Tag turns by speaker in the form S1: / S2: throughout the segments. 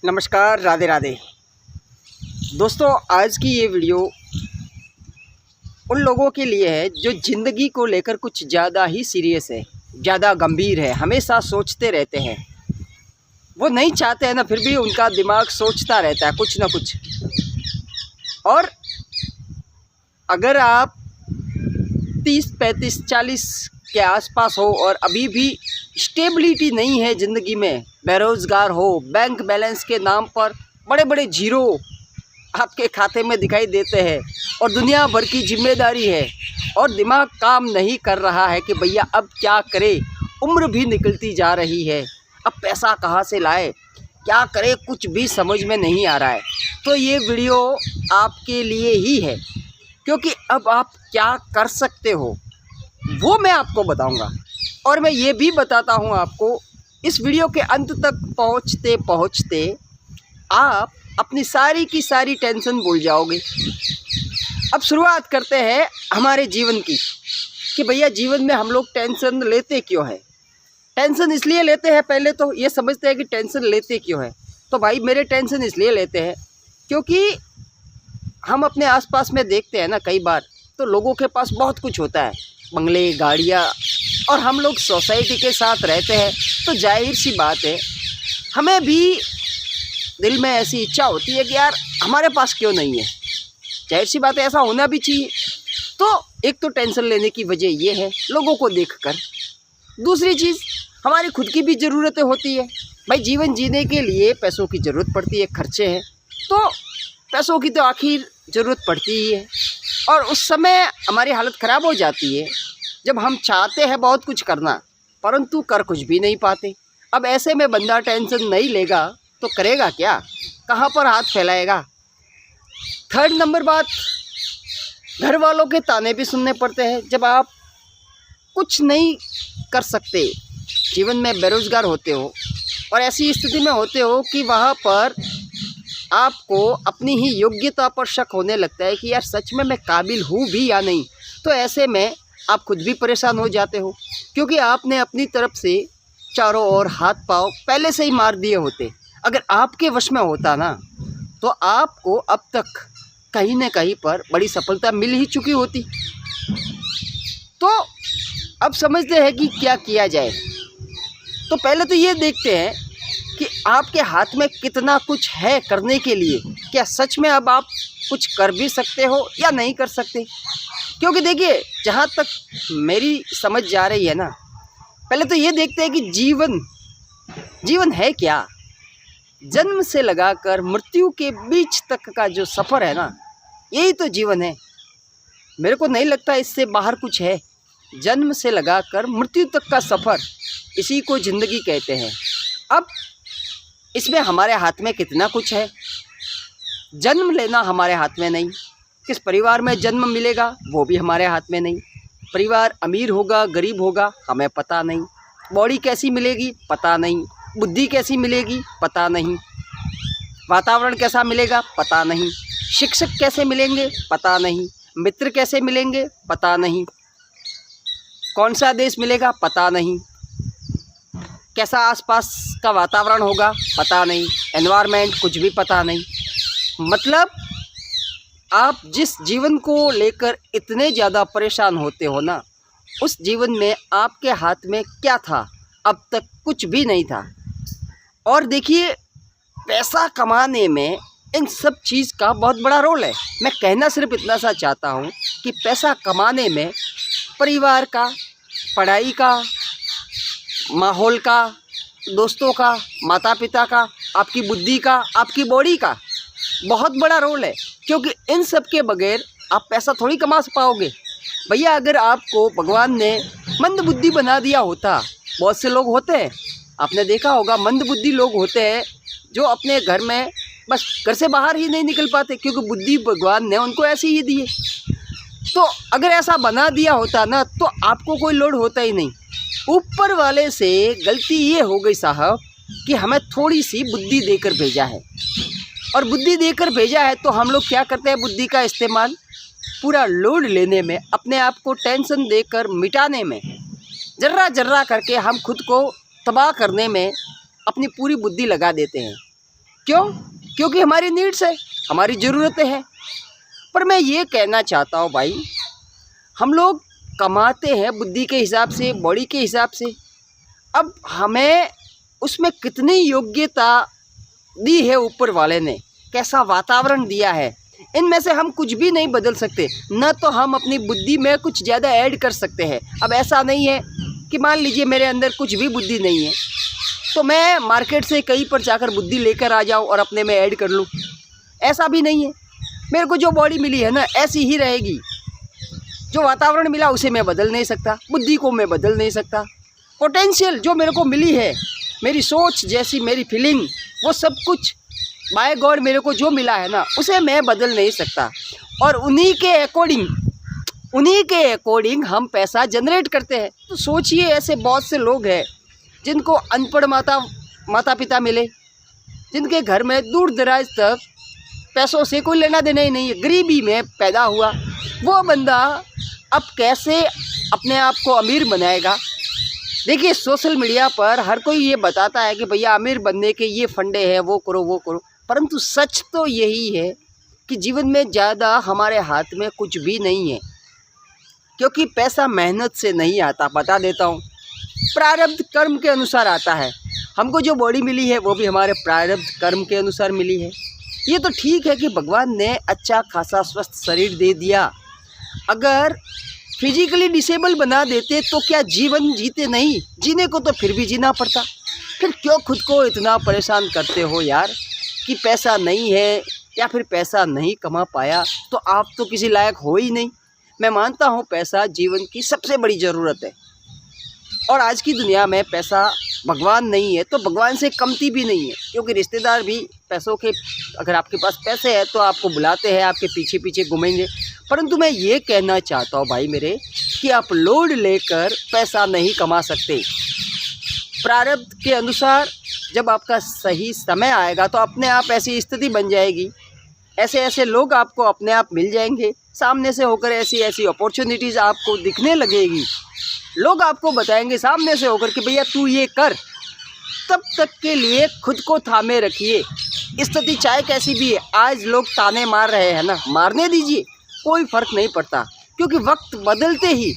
S1: नमस्कार, राधे राधे। दोस्तों, आज की ये वीडियो उन लोगों के लिए है जो ज़िंदगी को लेकर कुछ ज़्यादा ही सीरियस है, ज़्यादा गंभीर है, हमेशा सोचते रहते हैं। वो नहीं चाहते हैं ना, फिर भी उनका दिमाग सोचता रहता है कुछ ना कुछ। और अगर आप 30, 35, 40 के आसपास हो और अभी भी स्टेबिलिटी नहीं है ज़िंदगी में, बेरोज़गार हो, बैंक बैलेंस के नाम पर बड़े बड़े जीरो आपके खाते में दिखाई देते हैं और दुनिया भर की जिम्मेदारी है और दिमाग काम नहीं कर रहा है कि भैया अब क्या करें, उम्र भी निकलती जा रही है, अब पैसा कहाँ से लाए, क्या करें, कुछ भी समझ में नहीं आ रहा है, तो ये वीडियो आपके लिए ही है। क्योंकि अब आप क्या कर सकते हो वो मैं आपको बताऊंगा। और मैं ये भी बताता हूँ आपको, इस वीडियो के अंत तक पहुँचते पहुँचते आप अपनी सारी की सारी टेंशन भूल जाओगे। अब शुरुआत करते हैं हमारे जीवन की कि भैया जीवन में हम लोग टेंशन लेते क्यों है। टेंशन इसलिए लेते हैं, पहले तो ये समझते हैं कि टेंशन लेते क्यों है। तो भाई मेरे टेंशन इसलिए लेते हैं क्योंकि हम अपने आसपास में देखते हैं ना, कई बार तो लोगों के पास बहुत कुछ होता है, बंगले, गाड़ियाँ, और हम लोग सोसाइटी के साथ रहते हैं, तो जाहिर सी बात है हमें भी दिल में ऐसी इच्छा होती है कि यार हमारे पास क्यों नहीं है। जाहिर सी बात है, ऐसा होना भी चाहिए। तो एक तो टेंशन लेने की वजह ये है लोगों को देखकर। दूसरी चीज़, हमारी खुद की भी ज़रूरतें होती है। भाई जीवन जीने के लिए पैसों की ज़रूरत पड़ती है, खर्चे हैं, तो पैसों की तो आखिर ज़रूरत पड़ती ही है। और उस समय हमारी हालत ख़राब हो जाती है जब हम चाहते हैं बहुत कुछ करना परंतु कर कुछ भी नहीं पाते। अब ऐसे में बंदा टेंशन नहीं लेगा तो करेगा क्या, कहाँ पर हाथ फैलाएगा। थर्ड नंबर बात, घर वालों के ताने भी सुनने पड़ते हैं जब आप कुछ नहीं कर सकते, जीवन में बेरोज़गार होते हो और ऐसी स्थिति में होते हो कि वहाँ पर आपको अपनी ही योग्यता पर शक होने लगता है कि यार सच में मैं काबिल हूँ भी या नहीं। तो ऐसे में आप खुद भी परेशान हो जाते हो क्योंकि आपने अपनी तरफ से चारों ओर हाथ पाँव पहले से ही मार दिए होते। अगर आपके वश में होता ना तो आपको अब तक कहीं न कहीं पर बड़ी सफलता मिल ही चुकी होती। तो अब समझते हैं कि क्या किया जाए। तो पहले तो ये देखते हैं कि आपके हाथ में कितना कुछ है करने के लिए, क्या सच में अब आप कुछ कर भी सकते हो या नहीं कर सकते। क्योंकि देखिए, जहाँ तक मेरी समझ जा रही है ना, पहले तो ये देखते हैं कि जीवन है क्या। जन्म से लगाकर मृत्यु के बीच तक का जो सफ़र है ना, यही तो जीवन है। मेरे को नहीं लगता इससे बाहर कुछ है। जन्म से लगाकर मृत्यु तक का सफ़र, इसी को ज़िंदगी कहते हैं। अब इसमें हमारे हाथ में कितना कुछ है। जन्म लेना हमारे हाथ में नहीं, किस परिवार में जन्म मिलेगा वो भी हमारे हाथ में नहीं, परिवार अमीर होगा गरीब होगा हमें पता नहीं, बॉडी कैसी मिलेगी पता नहीं, बुद्धि कैसी मिलेगी पता नहीं, वातावरण कैसा मिलेगा पता नहीं, शिक्षक कैसे मिलेंगे पता नहीं, मित्र कैसे मिलेंगे पता नहीं, कौन सा देश मिलेगा पता नहीं, कैसा आसपास का वातावरण होगा पता नहीं, एनवायरनमेंट कुछ भी पता नहीं। मतलब आप जिस जीवन को लेकर इतने ज़्यादा परेशान होते हो ना, उस जीवन में आपके हाथ में क्या था, अब तक कुछ भी नहीं था। और देखिए, पैसा कमाने में इन सब चीज़ का बहुत बड़ा रोल है। मैं कहना सिर्फ इतना सा चाहता हूँ कि पैसा कमाने में परिवार का, पढ़ाई का, माहौल का, दोस्तों का, माता पिता का, आपकी बुद्धि का, आपकी बॉडी का बहुत बड़ा रोल है। क्योंकि इन सब के बगैर आप पैसा थोड़ी कमा पाओगे। भैया अगर आपको भगवान ने मंद बुद्धि बना दिया होता, बहुत से लोग होते हैं, आपने देखा होगा, मंद बुद्धि लोग होते हैं जो अपने घर में बस घर से बाहर ही नहीं निकल पाते क्योंकि बुद्धि भगवान ने उनको ऐसी ही दी है। तो अगर ऐसा बना दिया होता ना तो आपको कोई लोड होता ही नहीं। ऊपर वाले से गलती ये हो गई साहब कि हमें थोड़ी सी बुद्धि देकर भेजा है, और बुद्धि देकर भेजा है तो हम लोग क्या करते हैं, बुद्धि का इस्तेमाल पूरा लोड लेने में, अपने आप को टेंशन देकर मिटाने में, जर्रा जर्रा करके हम खुद को तबाह करने में अपनी पूरी बुद्धि लगा देते हैं। क्यों? क्योंकि हमारी नीड्स है, हमारी ज़रूरतें हैं। पर मैं ये कहना चाहता हूँ भाई, हम लोग कमाते हैं बुद्धि के हिसाब से, बॉडी के हिसाब से। अब हमें उसमें कितनी योग्यता दी है ऊपर वाले ने, कैसा वातावरण दिया है, इनमें से हम कुछ भी नहीं बदल सकते। न तो हम अपनी बुद्धि में कुछ ज़्यादा ऐड कर सकते हैं। अब ऐसा नहीं है कि मान लीजिए मेरे अंदर कुछ भी बुद्धि नहीं है तो मैं मार्केट से कहीं पर जाकर बुद्धि लेकर आ जाऊं और अपने में ऐड कर लूं, ऐसा भी नहीं है। मेरे को जो बॉडी मिली है ना ऐसी ही रहेगी। जो वातावरण मिला उसे मैं बदल नहीं सकता, बुद्धि को मैं बदल नहीं सकता। पोटेंशियल जो मेरे को मिली है, मेरी सोच जैसी, मेरी फीलिंग, वो सब कुछ बाय गॉड मेरे को जो मिला है ना उसे मैं बदल नहीं सकता। और उन्हीं के अकॉर्डिंग हम पैसा जनरेट करते हैं। तो सोचिए, ऐसे बहुत से लोग हैं जिनको अनपढ़ माता पिता मिले, जिनके घर में दूर दराज तक पैसों से कोई लेना देना ही नहीं है, गरीबी में पैदा हुआ। वो बंदा अब कैसे अपने आप को अमीर बनाएगा? देखिए, सोशल मीडिया पर हर कोई ये बताता है कि भैया अमीर बनने के ये फंडे हैं, वो करो वो करो, परंतु सच तो यही है कि जीवन में ज़्यादा हमारे हाथ में कुछ भी नहीं है। क्योंकि पैसा मेहनत से नहीं आता, बता देता हूँ, प्रारब्ध कर्म के अनुसार आता है। हमको जो बॉडी मिली है वो भी हमारे प्रारब्ध कर्म के अनुसार मिली है। ये तो ठीक है कि भगवान ने अच्छा खासा स्वस्थ शरीर दे दिया। अगर फिजिकली डिसेबल बना देते तो क्या जीवन जीते नहीं? जीने को तो फिर भी जीना पड़ता। फिर क्यों खुद को इतना परेशान करते हो यार कि पैसा नहीं है या फिर पैसा नहीं कमा पाया तो आप तो किसी लायक हो ही नहीं। मैं मानता हूँ पैसा जीवन की सबसे बड़ी ज़रूरत है, और आज की दुनिया में पैसा भगवान नहीं है तो भगवान से कमती भी नहीं है। क्योंकि रिश्तेदार भी पैसों के, अगर आपके पास पैसे हैं तो आपको बुलाते हैं, आपके पीछे पीछे घूमेंगे। परंतु मैं ये कहना चाहता हूँ भाई मेरे कि आप लोड लेकर पैसा नहीं कमा सकते। प्रारब्ध के अनुसार जब आपका सही समय आएगा तो अपने आप ऐसी स्थिति बन जाएगी, ऐसे ऐसे लोग आपको अपने आप मिल जाएंगे सामने से होकर, ऐसी ऐसी अपॉर्चुनिटीज़ आपको दिखने लगेगी। लोग आपको बताएंगे सामने से होकर कि भैया तू ये कर। तब तक के लिए खुद को थामे रखिए। स्थिति चाहे कैसी भी है, आज लोग ताने मार रहे हैं ना, मारने दीजिए, कोई फ़र्क नहीं पड़ता। क्योंकि वक्त बदलते ही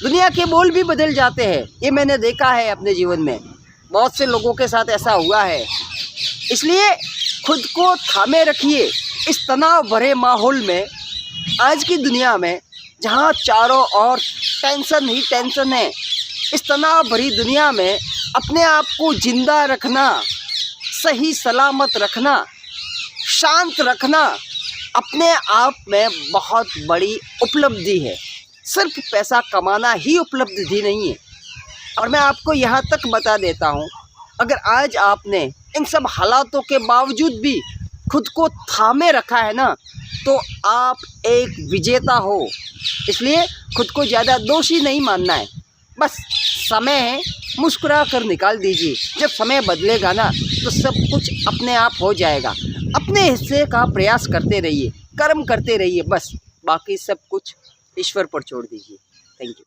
S1: दुनिया के बोल भी बदल जाते हैं। ये मैंने देखा है अपने जीवन में, बहुत से लोगों के साथ ऐसा हुआ है। इसलिए खुद को थामे रखिए। इस तनाव भरे माहौल में, आज की दुनिया में जहाँ चारों ओर टेंशन ही टेंशन है, इस तनाव भरी दुनिया में अपने आप को जिंदा रखना, सही सलामत रखना, शांत रखना अपने आप में बहुत बड़ी उपलब्धि है। सिर्फ पैसा कमाना ही उपलब्धि नहीं है। और मैं आपको यहाँ तक बता देता हूँ, अगर आज आपने इन सब हालातों के बावजूद भी खुद को थामे रखा है ना, तो आप एक विजेता हो। इसलिए खुद को ज़्यादा दोषी नहीं मानना है। बस समय है, मुस्कुरा कर निकाल दीजिए। जब समय बदलेगा ना तो सब कुछ अपने आप हो जाएगा। अपने हिस्से का प्रयास करते रहिए, कर्म करते रहिए, बस बाकी सब कुछ ईश्वर पर छोड़ दीजिए। Thank you.